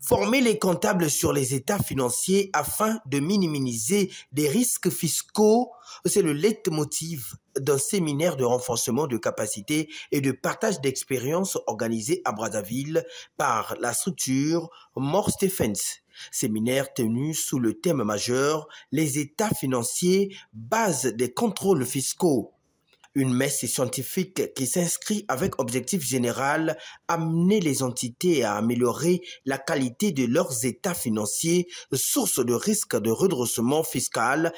Former les comptables sur les états financiers afin de minimiser des risques fiscaux, c'est le leitmotiv d'un séminaire de renforcement de capacités et de partage d'expériences organisé à Brazzaville par la structure More Stephens. Séminaire tenu sous le thème majeur « Les états financiers, base des contrôles fiscaux ». Une messe scientifique qui s'inscrit avec objectif général, amener les entités à améliorer la qualité de leurs états financiers, source de risque de redressement fiscal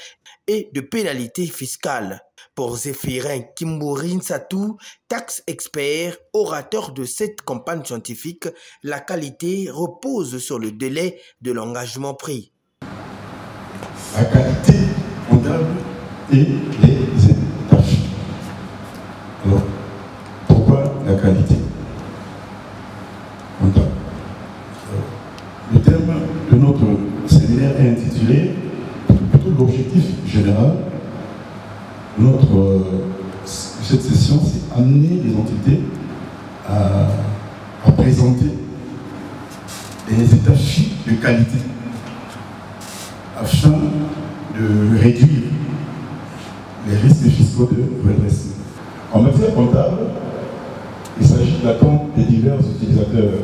et de pénalités fiscales. Pour Zéphirin Kimbourine Satou, tax expert, orateur de cette campagne scientifique, la qualité repose sur le délai de l'engagement pris. La qualité comptable et les états. Alors, pourquoi la qualité comptable? Le thème de notre séminaire est intitulé, plutôt l'objectif général de cette session, c'est amener les entités à présenter des états de qualité afin de réduire les risques fiscaux de redressement. En matière comptable, il s'agit de l'attente des divers utilisateurs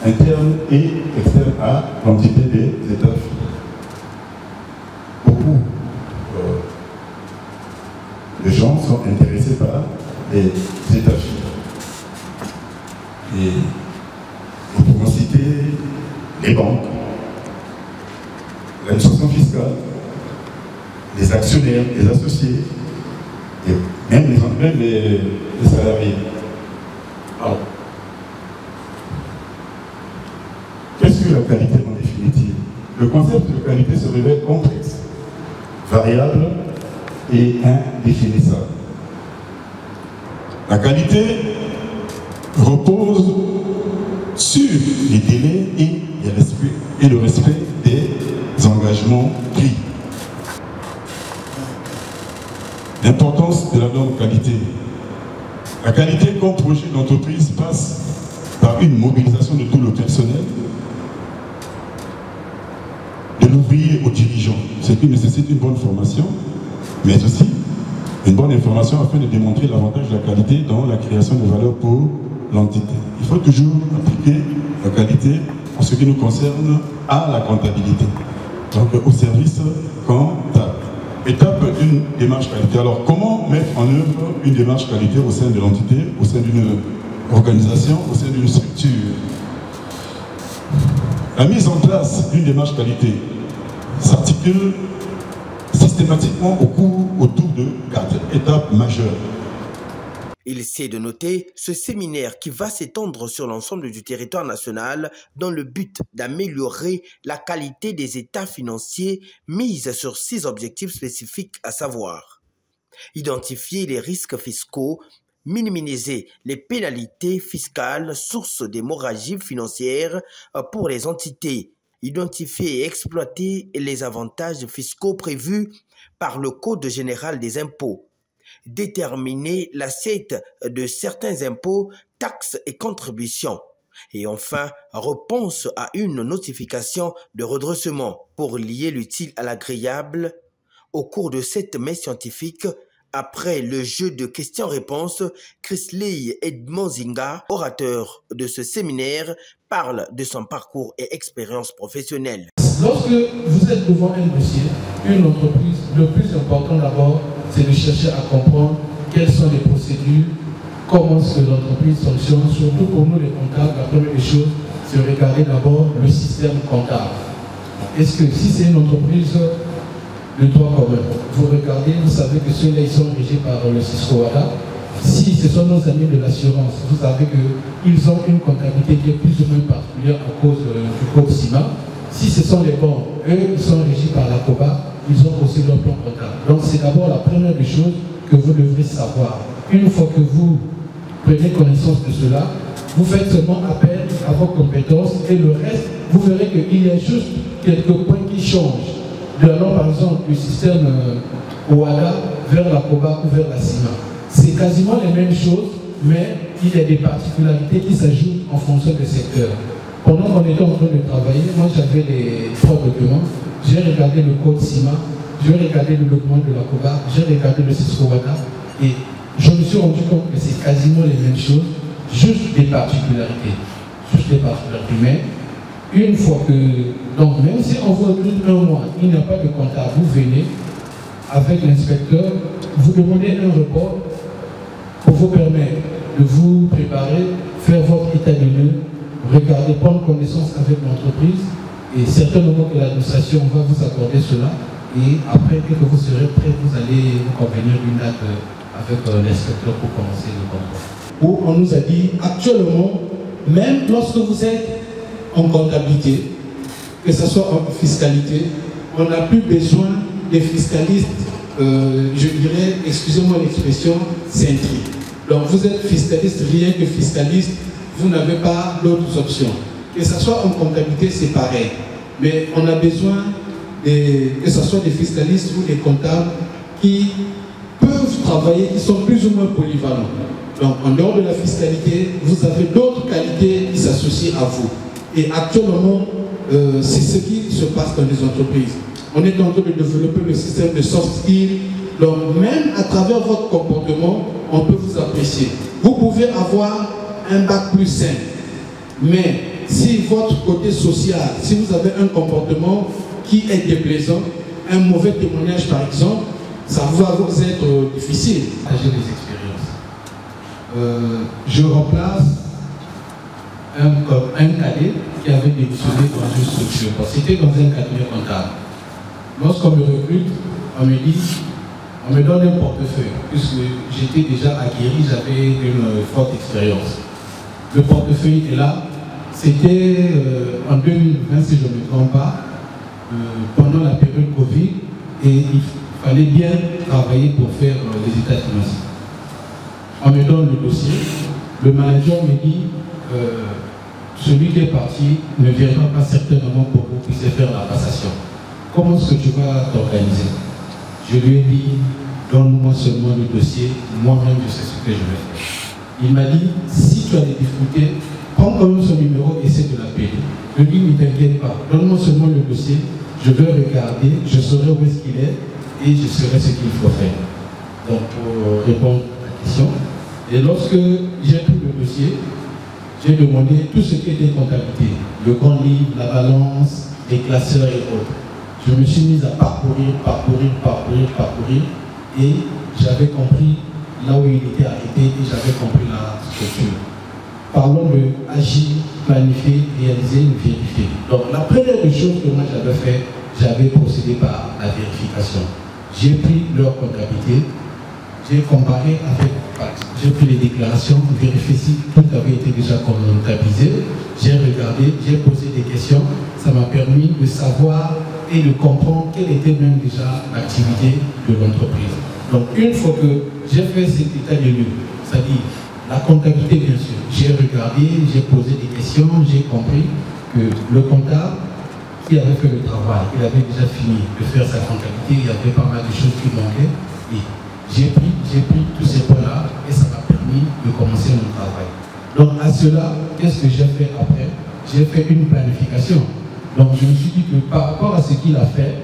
internes et externes à l'entité des états. Beaucoup de gens sont intéressés par les états. Et nous pouvons citer les banques, l'administration fiscale, les actionnaires, les associés, et même les salariés. Alors, qu'est-ce que la qualité en définitive? Le concept de qualité se révèle complexe, variable et indéfinissable. La qualité repose sur les délais et le respect des engagements pris. L'importance de la norme qualité. La qualité comme projet d'entreprise passe par une mobilisation de tout le personnel, de l'ouvrier aux dirigeants, ce qui nécessite une bonne formation, mais aussi une bonne information afin de démontrer l'avantage de la qualité dans la création de valeur pour l'entité. Il faut toujours appliquer la qualité en ce qui nous concerne à la comptabilité, donc au service comptable. Étape d'une démarche qualité. Alors, comment mettre en œuvre une démarche qualité au sein de l'entité, au sein d'une organisation, au sein d'une structure? La mise en place d'une démarche qualité s'articule systématiquement autour de 4 étapes majeures. Il s'est de noter ce séminaire qui va s'étendre sur l'ensemble du territoire national dans le but d'améliorer la qualité des états financiers mise sur 6 objectifs spécifiques, à savoir identifier les risques fiscaux, minimiser les pénalités fiscales, source d'hémorragie financière pour les entités, identifier et exploiter les avantages fiscaux prévus par le Code général des impôts, déterminer l'assiette de certains impôts, taxes et contributions. Et enfin, réponse à une notification de redressement pour lier l'utile à l'agréable. Au cours de cette messe scientifique, après le jeu de questions-réponses, Chrisley Edmond Zinga, orateur de ce séminaire, parle de son parcours et expérience professionnelle. Lorsque vous êtes devant un dossier, une entreprise, le plus important d'abord, c'est de chercher à comprendre quelles sont les procédures, comment est-ce que l'entreprise fonctionne. Surtout pour nous les comptables, la première des choses, c'est de regarder d'abord le système comptable. Est-ce que si c'est une entreprise de droit commun, vous regardez, vous savez que ceux-là, ils sont régis par le CISCOADA. Si ce sont nos amis de l'assurance, vous savez qu'ils ont une comptabilité qui est plus ou moins particulière à cause du code CIMA. Si ce sont les banques, eux, ils sont régis par la COBA, ils ont aussi leur plan comptable. Donc c'est d'abord la première des choses que vous devrez savoir. Une fois que vous prenez connaissance de cela, vous faites seulement appel à vos compétences et le reste, vous verrez qu'il y a juste quelques points qui changent. De alors, par exemple, du système OADA vers la COBA ou vers la CIMA. C'est quasiment les mêmes choses, mais il y a des particularités qui s'ajoutent en fonction des secteurs. Pendant qu'on était en train de travailler, moi j'avais les 3 documents. J'ai regardé le code CIMA, j'ai regardé le document de la COVA, j'ai regardé le CISCO-WADA et je me suis rendu compte que c'est quasiment les mêmes choses, juste des particularités. Mais une fois que, donc même si on vous recrute un mois, il n'y a pas de comptable, vous venez avec l'inspecteur, vous demandez un report pour vous permettre de vous préparer, faire votre état de lieu, regarder, prendre connaissance avec l'entreprise et certainement que l'administration va vous accorder cela et après, dès que vous serez prêt, vous allez vous convenir d'une date avec l'inspecteur pour commencer le contrôle. Où on nous a dit, actuellement, même lorsque vous êtes en comptabilité, que ce soit en fiscalité, on n'a plus besoin des fiscalistes, je dirais, excusez-moi l'expression, centrés. Donc vous êtes fiscaliste, rien que fiscaliste, vous n'avez pas d'autres options. Que ce soit en comptabilité, c'est pareil. Mais on a besoin, que ce soit des fiscalistes ou des comptables qui peuvent travailler, qui sont plus ou moins polyvalents. Donc en dehors de la fiscalité, vous avez d'autres qualités qui s'associent à vous. Et actuellement, c'est ce qui se passe dans les entreprises. On est en train de développer le système de soft skills. Donc même à travers votre comportement, on peut vous apprécier. Vous pouvez avoir un bac plus 5, mais si votre côté social, si vous avez un comportement qui est déplaisant, un mauvais témoignage par exemple, ça va vous être difficile. J'ai des expériences. Je remplace un cadet qui avait démissionné dans une structure. C'était dans un cabinet comptable. Lorsqu'on me recrute, on me dit, on me donne un portefeuille, puisque j'étais déjà acquéri, j'avais une forte expérience. Le portefeuille est là. C'était en 2020, si je ne me trompe pas, pendant la période Covid, et il fallait bien travailler pour faire les états financiers. On me donne le dossier, le manager me dit, celui qui est parti ne viendra pas certainement pour que vous puissiez faire la passation. Comment est-ce que tu vas t'organiser? Je lui ai dit, donne-moi seulement le dossier, moi-même je sais ce que je vais faire. Il m'a dit, si tu as des difficultés, prends quand même son numéro et essaie de l'appeler. Je lui ai dit, ne t'inquiète pas, donne-moi seulement le dossier, je vais regarder, je saurai où est-ce qu'il est et je saurai ce qu'il faut faire. Donc pour répondre à la question, et lorsque j'ai pris le dossier, j'ai demandé tout ce qui était comptabilité, le grand livre, la balance, les classeurs et autres. Je me suis mis à parcourir, et j'avais compris là où il était arrêté et j'avais compris la structure. Parlons de agir, planifier, réaliser, vérifier. Donc la première des choses que moi j'avais fait, j'avais procédé par la vérification. J'ai pris leur comptabilité, j'ai comparé avec, j'ai pris les déclarations, vérifié si tout avait été déjà comptabilisé, j'ai regardé, j'ai posé des questions, ça m'a permis de savoir et de comprendre quelle était même déjà l'activité de l'entreprise. Donc une fois que j'ai fait cet état de lieu, c'est-à-dire la comptabilité bien sûr, j'ai regardé, j'ai posé des questions, j'ai compris que le comptable qui avait fait le travail, il avait déjà fini de faire sa comptabilité, il y avait pas mal de choses qui manquaient et j'ai pris tous ces points-là et ça m'a permis de commencer mon travail. Donc à cela, qu'est-ce que j'ai fait après? J'ai fait une planification. Donc je me suis dit que par rapport à ce qu'il a fait,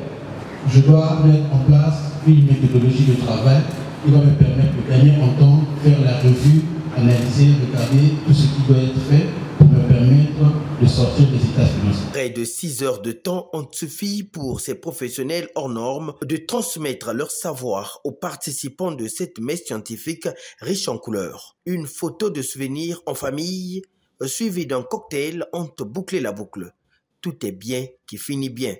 je dois mettre en place une méthodologie de travail qui va me permettre de gagner en temps, faire la revue, analyser, regarder tout ce qui doit être fait pour me permettre de sortir des états financiers. Près de 6 heures de temps ont suffi pour ces professionnels hors normes de transmettre leur savoir aux participants de cette messe scientifique riche en couleurs. Une photo de souvenir en famille suivie d'un cocktail ont bouclé la boucle. Tout est bien qui finit bien.